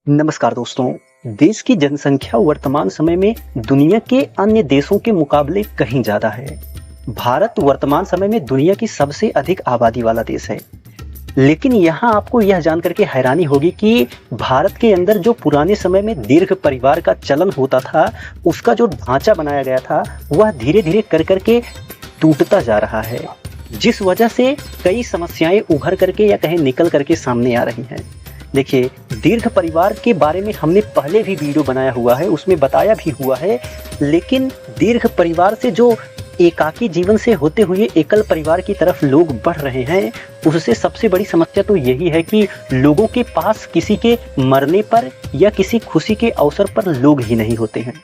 नमस्कार दोस्तों। देश की जनसंख्या वर्तमान समय में दुनिया के अन्य देशों के मुकाबले कहीं ज़्यादा है। भारत वर्तमान समय में दुनिया की सबसे अधिक आबादी वाला देश है। लेकिन यहाँ आपको यह जानकर के हैरानी होगी कि भारत के अंदर जो पुराने समय में दीर्घ परिवार का चलन होता था, उसका जो ढांचा बनाया गया था, वह धीरे-धीरे कर के टूटता जा रहा है। जिस वजह से कई समस्याएं उभर करके या कहीं निकल करके सामने आ रही हैं। देखिए, दीर्घ परिवार के बारे में हमने पहले भी वीडियो बनाया हुआ है, उसमें बताया भी हुआ है। लेकिन दीर्घ परिवार से जो एकाकी जीवन से होते हुए एकल परिवार की तरफ लोग बढ़ रहे हैं, उससे सबसे बड़ी समस्या तो यही है कि लोगों के पास किसी के मरने पर या किसी खुशी के अवसर पर लोग ही नहीं होते हैं।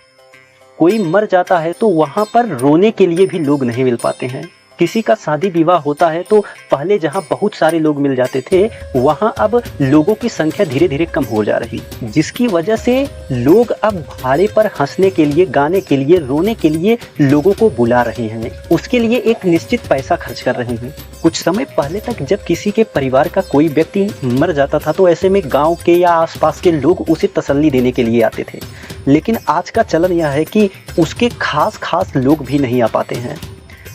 कोई मर जाता है तो वहाँ पर रोने के लिए भी लोग नहीं मिल पाते हैं। किसी का शादी विवाह होता है तो पहले जहाँ बहुत सारे लोग मिल जाते थे, वहाँ अब लोगों की संख्या धीरे धीरे कम हो जा रही, जिसकी वजह से लोग अब भाड़े पर हंसने के लिए, गाने के लिए, रोने के लिए लोगों को बुला रहे हैं। उसके लिए एक निश्चित पैसा खर्च कर रहे हैं। कुछ समय पहले तक जब किसी के परिवार का कोई व्यक्ति मर जाता था तो ऐसे में गाँव के या आसपास के लोग उसे तसल्ली देने के लिए आते थे। लेकिन आज का चलन यह है कि उसके खास लोग भी नहीं आ पाते हैं।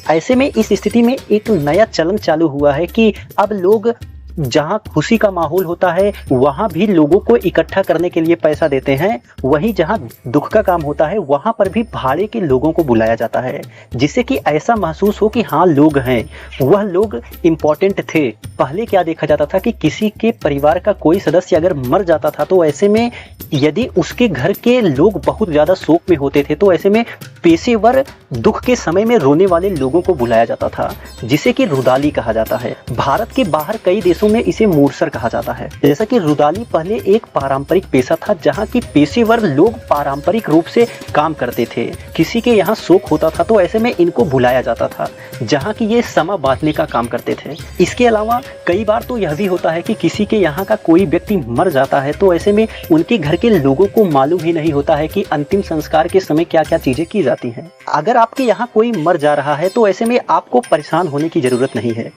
ऐसे में इस स्थिति में एक नया चलन चालू हुआ है कि अब लोग जहां खुशी का माहौल होता है वहां भी लोगों को इकट्ठा करने के लिए पैसा देते हैं। वहीं जहां दुख का काम होता है वहां पर भी भाड़े के लोगों को बुलाया जाता है, जिससे कि ऐसा महसूस हो कि हाँ, लोग हैं, वह लोग इम्पोर्टेंट थे। पहले क्या देखा जाता था कि किसी के परिवार का कोई सदस्य अगर मर जाता था तो ऐसे में यदि उसके घर के लोग बहुत ज़्यादा शोक में होते थे तो ऐसे में पेशेवर दुख के समय में रोने वाले लोगों को बुलाया जाता था, जिसे कि रुदाली कहा जाता है। भारत के बाहर कई देशों में इसे मूर्छर कहा जाता है। जैसा कि रुदाली पहले एक पारंपरिक पेशा था, जहां की पेशेवर लोग पारंपरिक रूप से काम करते थे। किसी के यहाँ शोक होता था तो ऐसे में इनको बुलाया जाता था, जहां की ये समा बांटने का काम करते थे। इसके अलावा कई बार तो यह भी होता है कि किसी के यहाँ का कोई व्यक्ति मर जाता है तो ऐसे में उनके घर के लोगों को मालूम ही नहीं होता है कि अंतिम संस्कार के समय क्या क्या चीजें की जाती हैं। अगर आपके यहाँ कोई मर जा रहा है तो ऐसे में आपको परेशान होने की जरूरत नहीं है,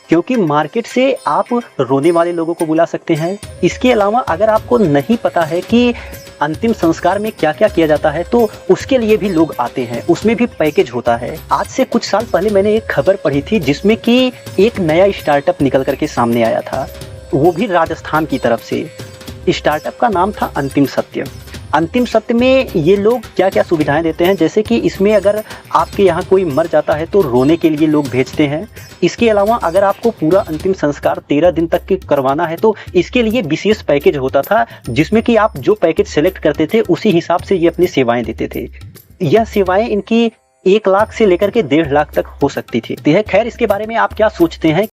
क्योंकि मार्केट से आप रोने वाले लोगों को बुला सकते हैं। इसके अलावा अगर आपको नहीं पता है कि अंतिम संस्कार में क्या क्या किया जाता है तो उसके लिए भी लोग आते हैं, उसमें भी पैकेज होता है। आज से कुछ साल पहले मैंने एक खबर पढ़ी थी जिसमें कि एक नया स्टार्टअप निकल करके सामने आया था, वो भी राजस्थान की तरफ से। स्टार्टअप का नाम था अंतिम सत्य। अंतिम सत्य में ये लोग क्या क्या सुविधाएं देते हैं, जैसे कि इसमें अगर आपके यहाँ कोई मर जाता है तो रोने के लिए लोग भेजते हैं। इसके अलावा अगर आपको पूरा अंतिम संस्कार 13 दिन तक के करवाना है तो इसके लिए विशेष पैकेज होता था, जिसमें कि आप जो पैकेज सेलेक्ट करते थे उसी हिसाब से ये अपनी सेवाएं देते थे। यह सेवाएं इनकी 1 लाख से लेकर के 1.5 लाख तक हो सकती थी। खैर, इसके बारे में आप क्या सोचते हैं?